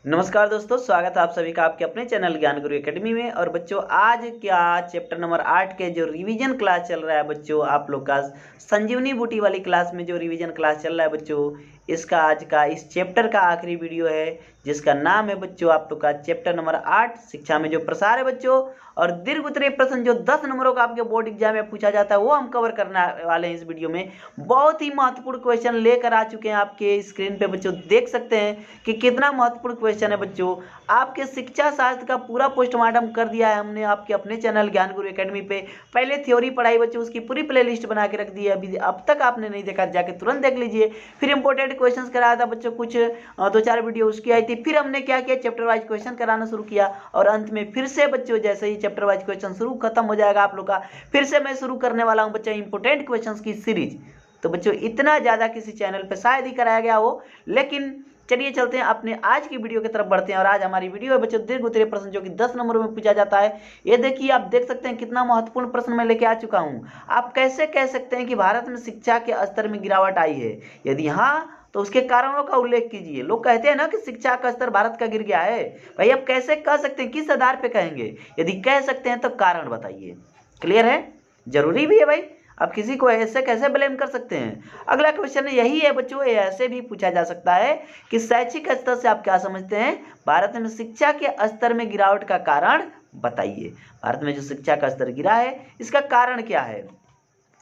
नमस्कार दोस्तों, स्वागत है आप सभी का आपके अपने चैनल ज्ञान गुरु एकेडमी में। और बच्चों, आज क्या चैप्टर नंबर 8 के जो रिवीजन क्लास चल रहा है बच्चों, आप लोग का संजीवनी बूटी वाली क्लास में जो रिवीजन क्लास चल रहा है बच्चों, इसका आज का इस चैप्टर का आखिरी वीडियो है, जिसका नाम है बच्चों आप लोग का चैप्टर नंबर 8 शिक्षा में जो प्रसार है बच्चों। और दीर्घ उत्तरीय प्रश्न जो 10 नंबरों का आपके बोर्ड एग्जाम में पूछा जाता है वो हम कवर करने वाले हैं इस वीडियो में। बहुत ही महत्वपूर्ण क्वेश्चन लेकर आ चुके हैं आपके स्क्रीन पे बच्चों, देख सकते हैं कि कितना महत्वपूर्ण क्वेश्चन है बच्चों। आपके शिक्षा शास्त्र का पूरा पोस्टमार्टम कर दिया है हमने आपके अपने चैनल ज्ञान गुरु एकेडमी पे। पहले थ्योरी पढ़ाई बच्चों, उसकी पूरी प्लेलिस्ट बना के रख दी है, अभी अब तक आपने नहीं देखा जाके तुरंत देख लीजिए। फिर इंपॉर्टेंट क्वेश्चंस कराया था बच्चों, कुछ 2-4 वीडियो उसकी आई थी। फिर हमने क्या किया, चैप्टर वाइज क्वेश्चन कराना शुरू किया। और अंत में फिर से बच्चों, जैसे ही चैप्टर वाइज क्वेश्चन शुरू खत्म हो जाएगा आप लोग का, फिर से मैं शुरू करने वाला हूँ बच्चों इंपॉर्टेंट क्वेश्चंस की सीरीज। तो बच्चों, इतना ज़्यादा किसी चैनल पे शायद ही कराया गया हो। लेकिन चलिए चलते हैं अपने आज की वीडियो की तरफ बढ़ते हैं। और आज हमारी वीडियो है बच्चों दीर्घ उत्तरीय प्रश्न, जो कि 10 नंबरों में पूछा जाता है। ये देखिए, आप देख सकते हैं कितना महत्वपूर्ण प्रश्न मैं लेके आ चुका हूँ। आप कैसे कह सकते हैं कि भारत में शिक्षा के स्तर में गिरावट आई है? यदि हाँ, तो उसके कारणों का उल्लेख कीजिए। लोग कहते हैं ना कि शिक्षा का स्तर भारत का गिर गया है। भाई, आप कैसे कह सकते हैं, किस आधार पे कहेंगे? यदि कह सकते हैं तो कारण बताइए। क्लियर है? जरूरी भी है भाई, आप किसी को ऐसे कैसे ब्लेम कर सकते हैं। अगला क्वेश्चन यही है बच्चों, ये ऐसे भी पूछा जा सकता है कि शैक्षिक स्तर से आप क्या समझते हैं? भारत में शिक्षा के स्तर में गिरावट का कारण बताइए। भारत में जो शिक्षा का स्तर गिरा है, इसका कारण क्या है?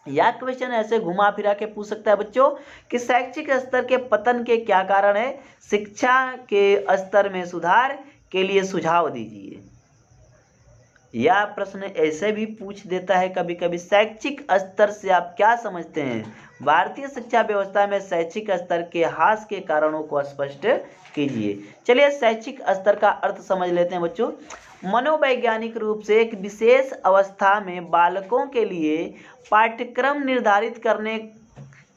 या क्वेश्चन ऐसे घुमा फिरा के पूछ सकता है बच्चों कि शैक्षिक स्तर के पतन के क्या कारण है, शिक्षा के स्तर में सुधार के लिए सुझाव दीजिए। यह प्रश्न ऐसे भी पूछ देता है कभी कभी, शैक्षिक स्तर से आप क्या समझते हैं? भारतीय शिक्षा व्यवस्था में शैक्षिक स्तर के ह्रास के कारणों को स्पष्ट कीजिए। चलिए शैक्षिक स्तर का अर्थ समझ लेते हैं बच्चों। मनोवैज्ञानिक रूप से एक विशेष अवस्था में बालकों के लिए पाठ्यक्रम निर्धारित करने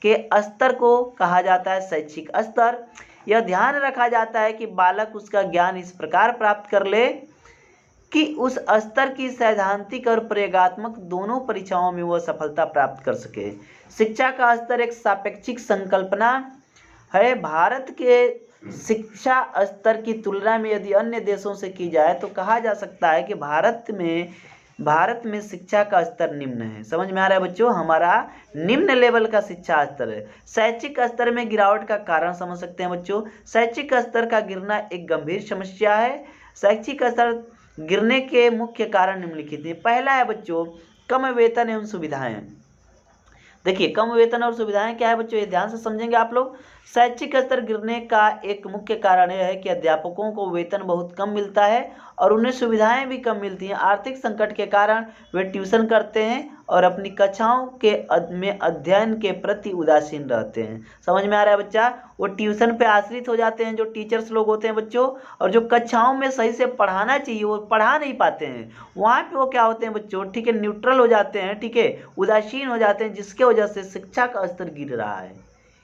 के स्तर को कहा जाता है शैक्षिक स्तर। यह ध्यान रखा जाता है कि बालक उसका ज्ञान इस प्रकार प्राप्त कर ले कि उस स्तर की सैद्धांतिक और प्रयोगात्मक दोनों परीक्षाओं में वह सफलता प्राप्त कर सके। शिक्षा का स्तर एक सापेक्षिक संकल्पना है। भारत के शिक्षा स्तर की तुलना में यदि अन्य देशों से की जाए तो कहा जा सकता है कि भारत में शिक्षा का स्तर निम्न है। समझ में आ रहा है बच्चों? हमारा निम्न लेवल का शिक्षा स्तर है। शैक्षिक स्तर में गिरावट का कारण समझ सकते हैं बच्चों। शैक्षिक स्तर का गिरना एक गंभीर समस्या है। शैक्षिक स्तर गिरने के मुख्य कारण निम्नलिखित हैं। पहला है बच्चों, कम वेतन एवं सुविधाएं। देखिए, कम वेतन और सुविधाएं क्या है बच्चों, ये ध्यान से समझेंगे आप लोग। शैक्षिक स्तर गिरने का एक मुख्य कारण यह है कि अध्यापकों को वेतन बहुत कम मिलता है और उन्हें सुविधाएं भी कम मिलती हैं। आर्थिक संकट के कारण वे ट्यूशन करते हैं और अपनी कक्षाओं में अध्ययन के प्रति उदासीन रहते हैं। समझ में आ रहा है बच्चा? वो ट्यूशन पे आश्रित हो जाते हैं जो टीचर्स लोग होते हैं बच्चों, और जो कक्षाओं में सही से पढ़ाना चाहिए वो पढ़ा नहीं पाते हैं। वहाँ पे वो क्या होते हैं बच्चों, ठीक है, न्यूट्रल हो जाते हैं, ठीक है, उदासीन हो जाते हैं, जिसके वजह से शिक्षा का स्तर गिर रहा है।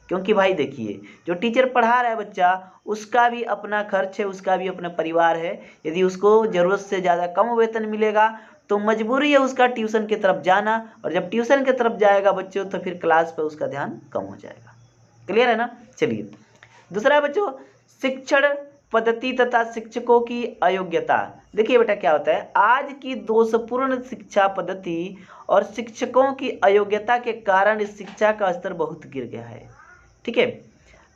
क्योंकि भाई देखिए, जो टीचर पढ़ा रहा है बच्चा, उसका भी अपना खर्च है, उसका भी अपना परिवार है। यदि उसको ज़रूरत से ज़्यादा कम वेतन मिलेगा तो मजबूरी है उसका ट्यूशन की तरफ जाना, और जब ट्यूशन की तरफ जाएगा बच्चों तो फिर क्लास पर उसका ध्यान कम हो जाएगा। क्लियर है ना? चलिए, दूसरा है बच्चों, शिक्षण पद्धति तथा शिक्षकों की अयोग्यता। देखिए बेटा, क्या होता है, आज की दोषपूर्ण शिक्षा पद्धति और शिक्षकों की अयोग्यता के कारण इस शिक्षा का स्तर बहुत गिर गया है। ठीक है।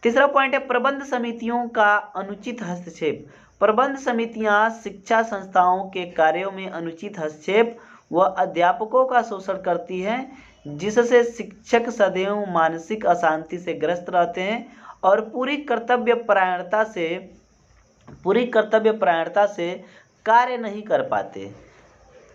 तीसरा पॉइंट है प्रबंध समितियों का अनुचित हस्तक्षेप। प्रबंध समितियां शिक्षा संस्थाओं के कार्यों में अनुचित हस्तक्षेप व अध्यापकों का शोषण करती हैं, जिससे शिक्षक सदैव मानसिक अशांति से ग्रस्त रहते हैं और पूरी कर्तव्य परायणता से कार्य नहीं कर पाते।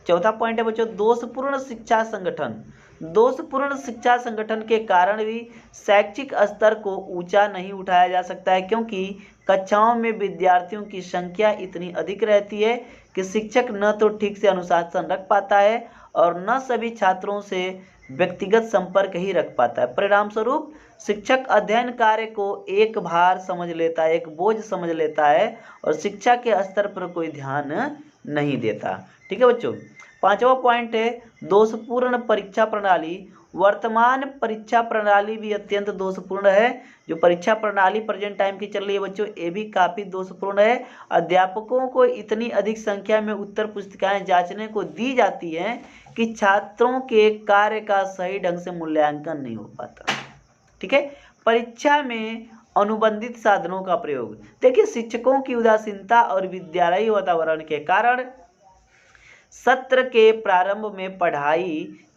चौथा पॉइंट है बच्चों, दोषपूर्ण शिक्षा संगठन। दोषपूर्ण शिक्षा संगठन के कारण भी शैक्षिक स्तर को ऊंचा नहीं उठाया जा सकता है, क्योंकि कक्षाओं में विद्यार्थियों की संख्या इतनी अधिक रहती है कि शिक्षक न तो ठीक से अनुशासन रख पाता है और न सभी छात्रों से व्यक्तिगत संपर्क ही रख पाता है। परिणाम स्वरूप शिक्षक अध्ययन कार्य को एक भार समझ लेता है, एक बोझ समझ लेता है और शिक्षा के स्तर पर कोई ध्यान नहीं देता। ठीक है बच्चों। पांचवा पॉइंट है दोषपूर्ण परीक्षा प्रणाली वर्तमान परीक्षा प्रणाली भी अत्यंत दोषपूर्ण है। जो परीक्षा प्रणाली प्रेजेंट टाइम की चल रही है बच्चों, ये भी काफ़ी दोषपूर्ण है। अध्यापकों को इतनी अधिक संख्या में उत्तर पुस्तिकाएं जांचने को दी जाती हैं कि छात्रों के कार्य का सही ढंग से मूल्यांकन नहीं हो पाता। ठीक है। परीक्षा में अनुबंधित साधनों का प्रयोग। देखिए, शिक्षकों की उदासीनता और विद्यालयी वातावरण के कारण सत्र के प्रारंभ में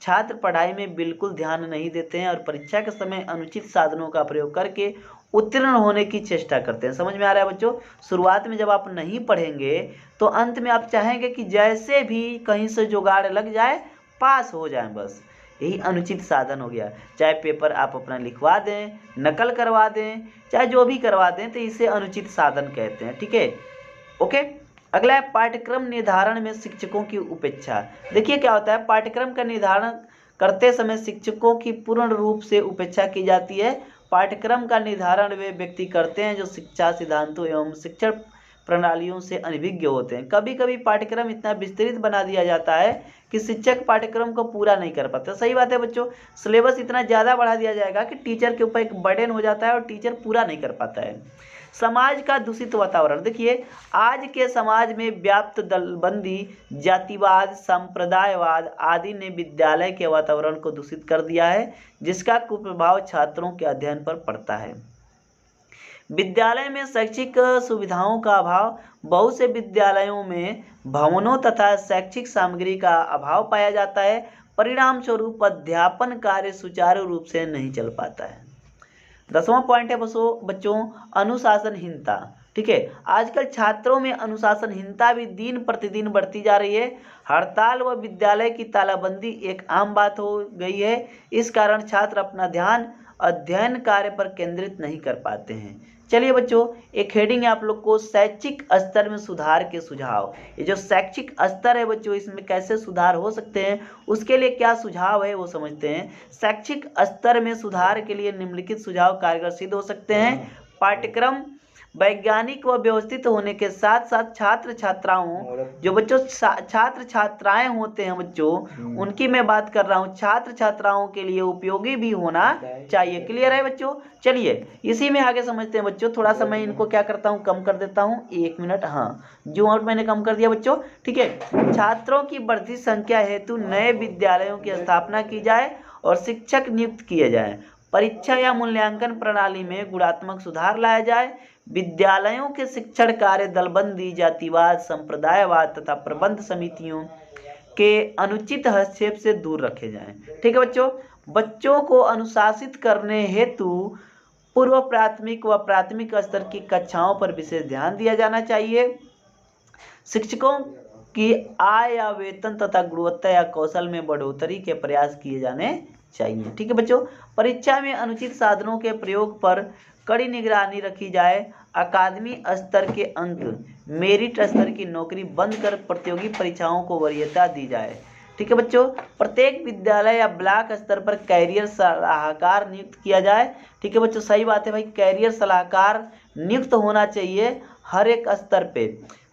छात्र पढ़ाई में बिल्कुल ध्यान नहीं देते हैं और परीक्षा के समय अनुचित साधनों का प्रयोग करके उत्तीर्ण होने की चेष्टा करते हैं। समझ में आ रहा है बच्चों? शुरुआत में जब आप नहीं पढ़ेंगे तो अंत में आप चाहेंगे कि जैसे भी कहीं से जुगाड़ लग जाए, पास हो जाए, बस। यही अनुचित साधन हो गया। चाहे पेपर आप अपना लिखवा दें, नकल करवा दें, चाहे जो भी करवा दें, तो इसे अनुचित साधन कहते हैं। ठीक है, ओके। अगला है पाठ्यक्रम निर्धारण में शिक्षकों की उपेक्षा। देखिए क्या होता है, पाठ्यक्रम का निर्धारण करते समय शिक्षकों की पूर्ण रूप से उपेक्षा की जाती है। पाठ्यक्रम का निर्धारण वे व्यक्ति करते हैं जो शिक्षा सिद्धांतों एवं शिक्षण प्रणालियों से अनभिज्ञ होते हैं। कभी कभी पाठ्यक्रम इतना विस्तृत बना दिया जाता है कि शिक्षक पाठ्यक्रम को पूरा नहीं कर पाते। सही बात है बच्चों, सिलेबस इतना ज़्यादा बढ़ा दिया जाएगा कि टीचर के ऊपर एक बर्डन हो जाता है और टीचर पूरा नहीं कर पाता है। समाज का दूषित वातावरण। देखिए, आज के समाज में व्याप्त दलबंदी, जातिवाद, संप्रदायवाद आदि ने विद्यालय के वातावरण को दूषित कर दिया है, जिसका कुप्रभाव छात्रों के अध्ययन पर पड़ता है। विद्यालय में शैक्षिक सुविधाओं का अभाव। बहुत से विद्यालयों में भवनों तथा शैक्षिक सामग्री का अभाव पाया जाता है। परिणाम स्वरूप अध्यापन कार्य सुचारू रूप से नहीं चल पाता है। 10वां पॉइंट है बच्चों, अनुशासनहीनता। ठीक है, आजकल छात्रों में अनुशासनहीनता भी दिन प्रतिदिन बढ़ती जा रही है। हड़ताल व विद्यालय की तालाबंदी एक आम बात हो गई है। इस कारण छात्र अपना ध्यान अध्ययन कार्य पर केंद्रित नहीं कर पाते हैं। चलिए बच्चों, एक हेडिंग है आप लोग को, शैक्षिक स्तर में सुधार के सुझाव। ये जो शैक्षिक स्तर है बच्चों, इसमें कैसे सुधार हो सकते हैं, उसके लिए क्या सुझाव है वो समझते हैं। शैक्षिक स्तर में सुधार के लिए निम्नलिखित सुझाव कारगर सिद्ध हो सकते हैं। पाठ्यक्रम वैज्ञानिक व व्यवस्थित होने के साथ साथ छात्र छात्राएं होते हैं बच्चों, उनकी मैं बात कर रहा हूँ, छात्र छात्राओं के लिए उपयोगी भी होना चाहिए। क्लियर है बच्चों? चलिए इसी में आगे समझते हैं बच्चों। थोड़ा सा मैं इनको क्या करता हूँ, कम कर देता हूँ, 1 मिनट। हाँ, जो और मैंने कम कर दिया बच्चों। ठीक है, छात्रों की बढ़ती संख्या हेतु नए विद्यालयों की स्थापना की जाए और शिक्षक नियुक्त किए जाएं। परीक्षा या मूल्यांकन प्रणाली में गुणात्मक सुधार लाया जाए। विद्यालयों के शिक्षण कार्य दलबंदी, जातिवाद, संप्रदायवाद तथा प्रबंध समितियों के अनुचित हस्तक्षेप से दूर रखे जाएं। ठीक है बच्चों, बच्चों को अनुशासित करने हेतु पूर्व प्राथमिक व प्राथमिक स्तर की कक्षाओं पर विशेष ध्यान दिया जाना चाहिए। शिक्षकों की आय या वेतन तथा गुणवत्ता या कौशल में बढ़ोतरी के प्रयास किए जाने चाहिए। ठीक है बच्चों, परीक्षा में अनुचित साधनों के प्रयोग पर कड़ी निगरानी रखी जाए। अकादमी स्तर के अंक, मेरिट स्तर की नौकरी बंद कर प्रतियोगी परीक्षाओं को वरीयता दी जाए। ठीक है बच्चों, प्रत्येक विद्यालय या ब्लॉक स्तर पर कैरियर सलाहकार नियुक्त किया जाए। ठीक है बच्चों, सही बात है भाई, कैरियर सलाहकार नियुक्त होना चाहिए हर एक स्तर पे।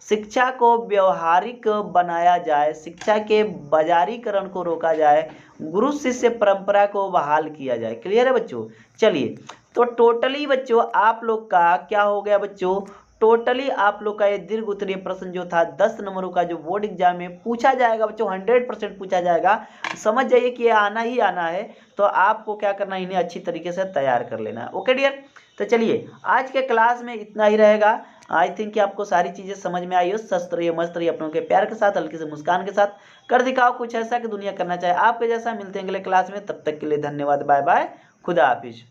शिक्षा को व्यवहारिक बनाया जाए, शिक्षा के बाजारीकरण को रोका जाए, गुरु शिष्य परंपरा को बहाल किया जाए। क्लियर है बच्चों? चलिए, तो टोटली बच्चों आप लोग का क्या हो गया बच्चों, टोटली आप लोग का ये दीर्घ उत्तरीय प्रश्न जो था 10 नंबरों का जो बोर्ड एग्जाम में पूछा जाएगा बच्चों, 100% पूछा जाएगा। समझ जाइए कि ये आना ही आना है, तो आपको क्या करना है, इन्हें अच्छी तरीके से तैयार कर लेना है। ओके डियर, तो चलिए आज के क्लास में इतना ही रहेगा। आई थिंक कि आपको सारी चीज़ें समझ में आई हो। स्वस्थ रहिए, मस्त रहिए, अपनों के प्यार के साथ, हल्की से मुस्कान के साथ कर दिखाओ कुछ ऐसा कि दुनिया करना चाहे आपके जैसा। मिलते हैं अगले क्लास में, तब तक के लिए धन्यवाद, बाय बाय, खुदा हाफिज।